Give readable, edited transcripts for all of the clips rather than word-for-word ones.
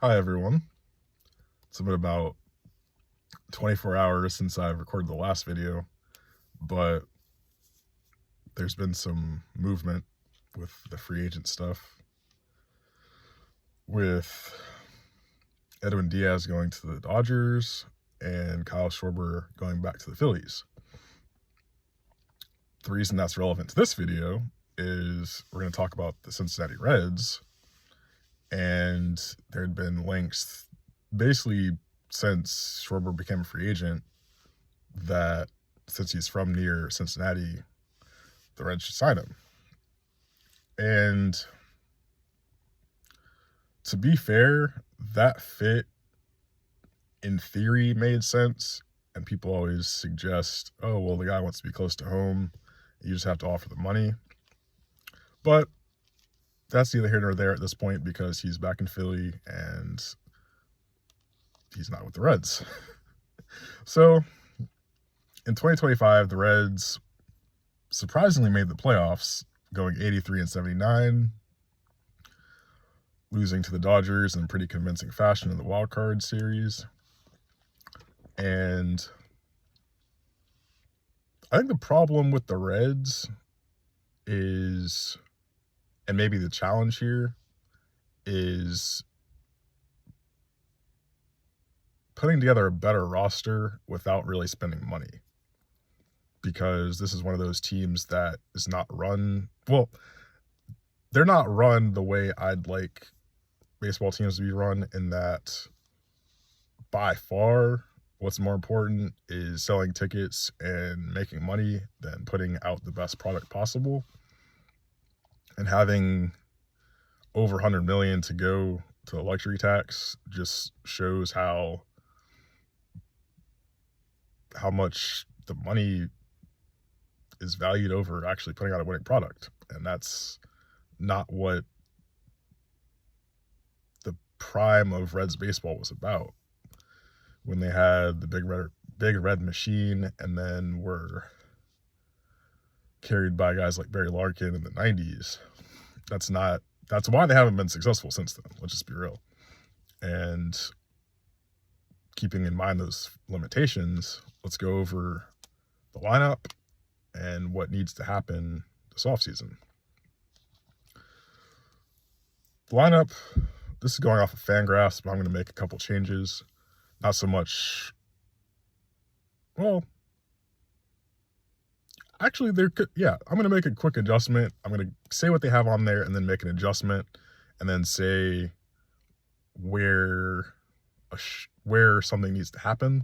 Hi everyone. It's been about 24 hours since I've recorded the last video, but there's been some movement with the free agent stuff, with Edwin Diaz going to the Dodgers and Kyle Schwarber going back to the Phillies. The reason that's relevant to this video is we're going to talk about the Cincinnati Reds, and there had been links basically since Schwarber became a free agent that since he's from near Cincinnati, the Reds should sign him. And to be fair, that fit in theory made sense. And people always suggest, oh, well, the guy wants to be close to home. You just have to offer the money. But that's neither here nor there at this point because he's back in Philly and he's not with the Reds. So in 2025, the Reds surprisingly made the playoffs, going 83-79, losing to the Dodgers in pretty convincing fashion in the wild card series. And I think the problem with the Reds is, and maybe the challenge here, is putting together a better roster without really spending money. Because this is one of those teams that is not run, well, they're not run the way I'd like baseball teams to be run, in that by far what's more important is selling tickets and making money than putting out the best product possible. And having over 100 million to go to the luxury tax just shows how much the money is valued over actually putting out a winning product. And that's not what the prime of Reds baseball was about, when they had the big red machine and then were carried by guys like Barry Larkin in the 90s. That's why they haven't been successful since then. Let's just be real. And keeping in mind those limitations, let's go over the lineup and what needs to happen this offseason. The lineup, this is going off of Fangraphs, but I'm going to make a couple changes. Not so much, well, actually I'm going to make a quick adjustment. I'm going to say what they have on there and then make an adjustment and then say where something needs to happen.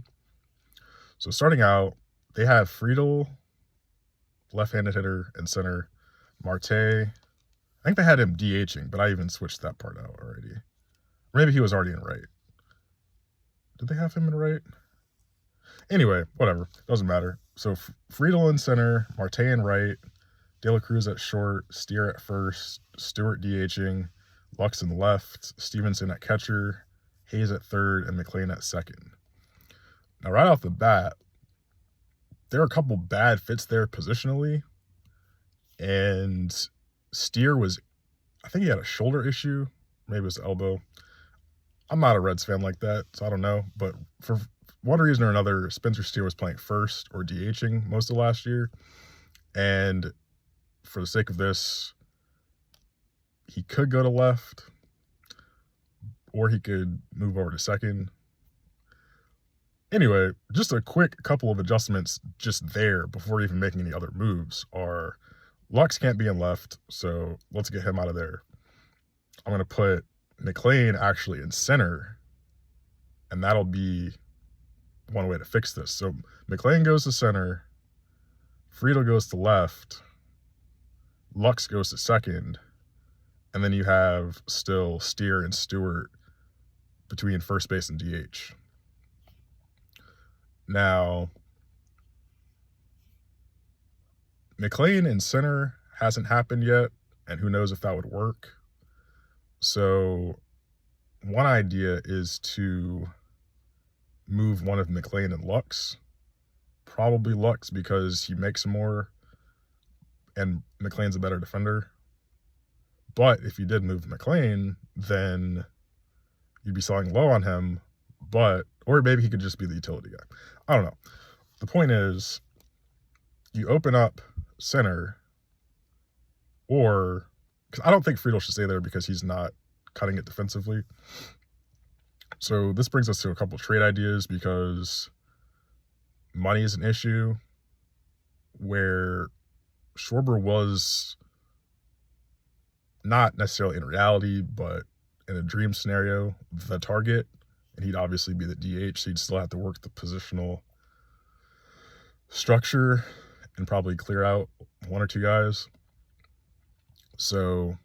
So starting out, they have Friedl, left-handed hitter, in center. Marte, I think they had him DHing, but I even switched that part out already. Maybe he was already in right. Did they have him in right? Anyway, whatever. Doesn't matter. So Friedl in center, Marte in right, De La Cruz at short, Steer at first, Stewart DHing, Lux in left, Stevenson at catcher, Hayes at third, and McLean at second. Now, right off the bat, there are a couple bad fits there positionally, and Steer I think he had a shoulder issue, maybe it was elbow. I'm not a Reds fan like that, so I don't know, but for one reason or another, Spencer Steer was playing first or DHing most of last year, and for the sake of this, he could go to left, or he could move over to second. Anyway, just a quick couple of adjustments just there before even making any other moves are Lux can't be in left, so let's get him out of there. I'm going to put McLean actually in center, and that'll be one way to fix this. So McLean goes to center, Friedl goes to left, Lux goes to second, and then you have still Steer and Stewart between first base and DH. Now, McLean in center hasn't happened yet, and who knows if that would work. So one idea is to move one of McLean and Lux. Probably Lux because he makes more, and McLean's a better defender. But if you did move McLean, then you'd be selling low on him, or maybe he could just be the utility guy. I don't know. The point is, you open up center, or because I don't think Friedel should stay there because he's not cutting it defensively. So this brings us to a couple of trade ideas, because money is an issue where Schwarber was not necessarily in reality, but in a dream scenario, the target, and he'd obviously be the DH, so he'd still have to work the positional structure and probably clear out one or two guys. So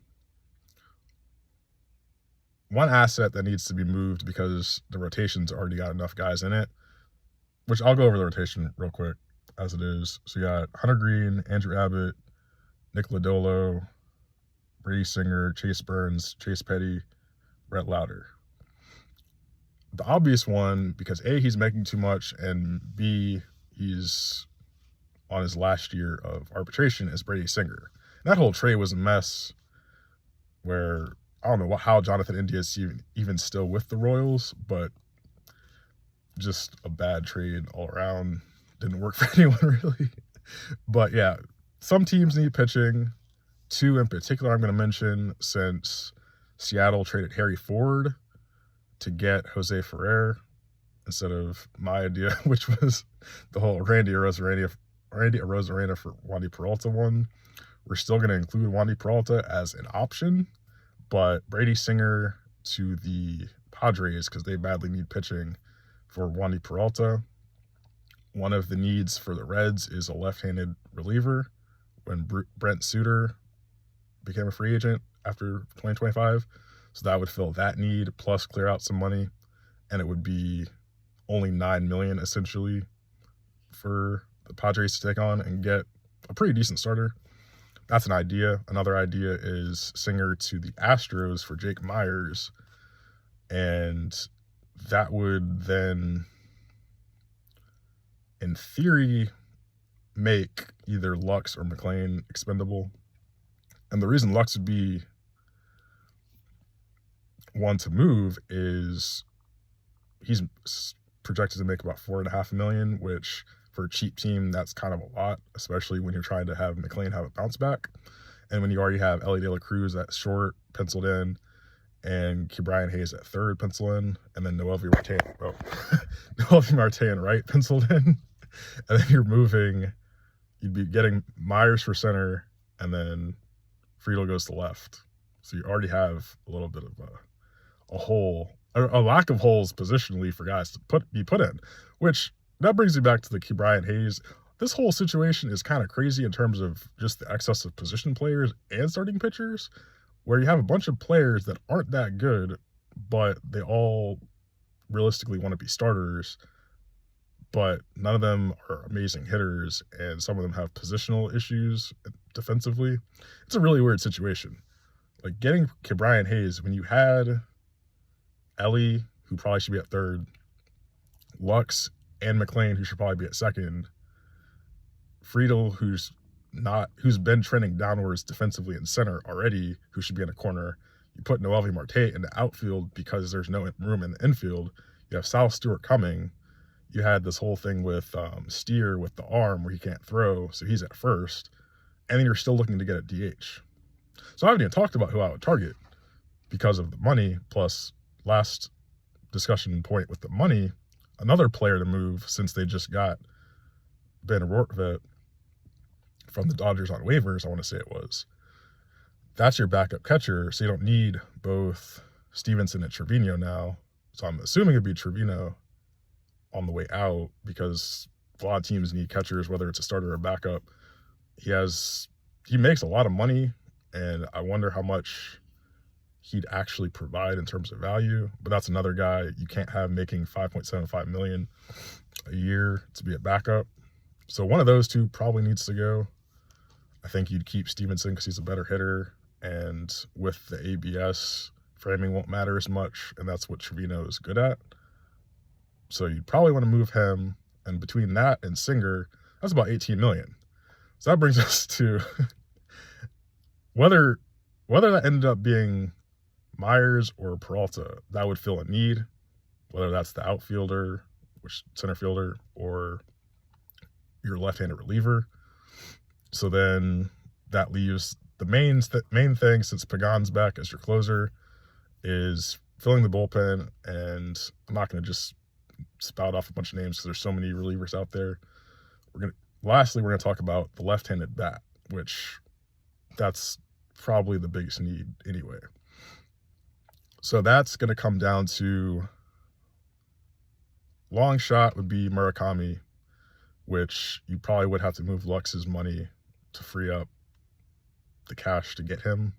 one asset that needs to be moved, because the rotation's already got enough guys in it, which I'll go over the rotation real quick as it is. So you got Hunter Green, Andrew Abbott, Nick Lodolo, Brady Singer, Chase Burns, Chase Petty, Brett Lauder. The obvious one, because A, he's making too much, and B, he's on his last year of arbitration, is Brady Singer. And that whole trade was a mess where I don't know how Jonathan India is even still with the Royals, but just a bad trade all around. Didn't work for anyone, really. But yeah, some teams need pitching. Two in particular I'm going to mention, since Seattle traded Harry Ford to get Jose Ferrer instead of my idea, which was the whole Randy Arozarena for Wandy Peralta one. We're still going to include Wandy Peralta as an option, but Brady Singer to the Padres, because they badly need pitching, for Wandy Peralta. One of the needs for the Reds is a left-handed reliever when Brent Suter became a free agent after 2025. So that would fill that need, plus clear out some money, and it would be only $9 million essentially for the Padres to take on and get a pretty decent starter. That's an idea. Another idea is Singer to the Astros for Jake Myers, and that would then, in theory, make either Lux or McLean expendable. And the reason Lux would be one to move is he's projected to make about $4.5 million, which for a cheap team, that's kind of a lot, especially when you're trying to have McLean have a bounce back. And when you already have Ellie De La Cruz at short penciled in, and Ke'Bryan Hayes at third penciled in, and then Noelvi Marte and right penciled in, and then you'd be getting Myers for center, and then Friedel goes to left. So you already have a little bit of a hole, a lack of holes positionally for guys to be put in, which that brings me back to the Ke'Bryan Hayes. This whole situation is kind of crazy in terms of just the excess of position players and starting pitchers, where you have a bunch of players that aren't that good, but they all realistically want to be starters, but none of them are amazing hitters, and some of them have positional issues defensively. It's a really weird situation. Like getting Ke'Bryan Hayes when you had Ellie, who probably should be at third, Lux and McLean, who should probably be at second, Friedel, who's been trending downwards defensively in center already, who should be in a corner. You put Noelvi Marte in the outfield because there's no room in the infield. You have Sal Stewart coming. You had this whole thing with Steer with the arm where he can't throw, so he's at first. And then you're still looking to get a DH. So I haven't even talked about who I would target because of the money, plus last discussion point with the money, another player to move since they just got Ben Rortvedt from the Dodgers on waivers, I want to say it was. That's your backup catcher, so you don't need both Stevenson and Trevino now. So I'm assuming it'd be Trevino on the way out, because a lot of teams need catchers, whether it's a starter or a backup. He makes a lot of money, and I wonder how much he'd actually provide in terms of value. But that's another guy you can't have making $5.75 million a year to be a backup. So one of those two probably needs to go. I think you'd keep Stevenson because he's a better hitter, and with the ABS, framing won't matter as much, and that's what Trevino is good at. So you'd probably want to move him, and between that and Singer, that's about $18 million. So that brings us to whether that ended up being Myers or Peralta, that would fill a need, whether that's the outfielder, which center fielder, or your left-handed reliever. So then that leaves the main thing, since Pagan's back as your closer, is filling the bullpen. And I'm not going to just spout off a bunch of names because there's so many relievers out there. Lastly, we're going to talk about the left-handed bat, which that's probably the biggest need anyway. So that's going to come down to, long shot would be Murakami, which you probably would have to move Lux's money to free up the cash to get him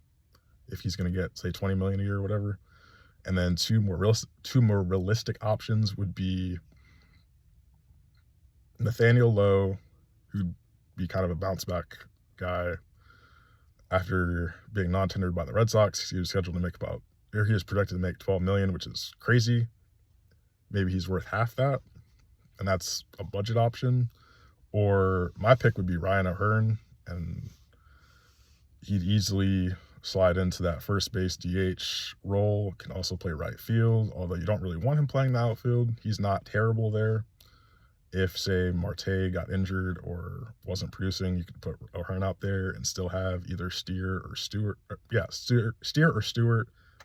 if he's going to get, say, $20 million a year or whatever. And then two more realistic options would be Nathaniel Lowe, who'd be kind of a bounce back guy. After being non-tendered by the Red Sox, he was scheduled to make he was projected to make $12 million, which is crazy. Maybe he's worth half that, and that's a budget option. Or my pick would be Ryan O'Hearn, and he'd easily slide into that first base DH role, can also play right field, although you don't really want him playing the outfield. He's not terrible there. If, say, Marte got injured or wasn't producing, you could put O'Hearn out there and still have either Steer or Stewart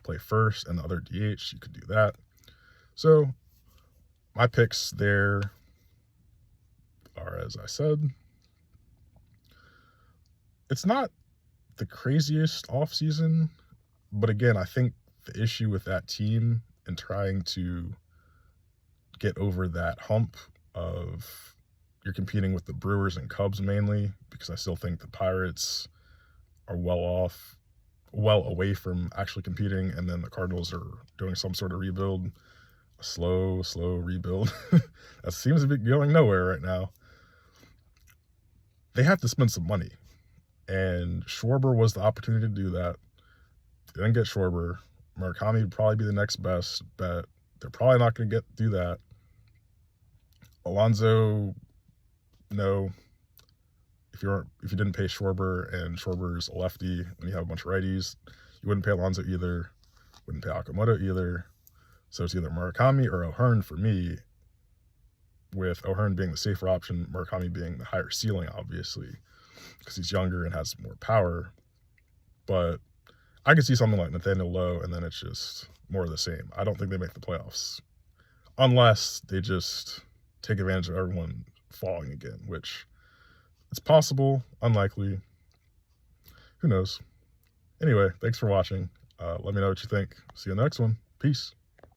play first and the other DH. You could do that. So my picks there are, as I said, it's not the craziest offseason, but again, I think the issue with that team and trying to get over that hump of you're competing with the Brewers and Cubs mainly, because I still think the Pirates are well away from actually competing, and then the Cardinals are doing some sort of rebuild, a slow rebuild that seems to be going nowhere right now. They have to spend some money, and Schwarber was the opportunity to do that. They didn't get Schwarber. Murakami would probably be the next best bet. They're probably not going to do that. Alonso, no. If you didn't pay Schwarber, and Schwarber's a lefty, and you have a bunch of righties, you wouldn't pay Alonso either. Wouldn't pay Okamoto either. So it's either Murakami or O'Hearn for me, with O'Hearn being the safer option, Murakami being the higher ceiling, obviously, because he's younger and has more power. But I could see something like Nathaniel Lowe, and then it's just more of the same. I don't think they make the playoffs unless they just take advantage of everyone falling again, which it's possible, unlikely. Who knows? Anyway, thanks for watching. Let me know what you think. See you in the next one. Peace.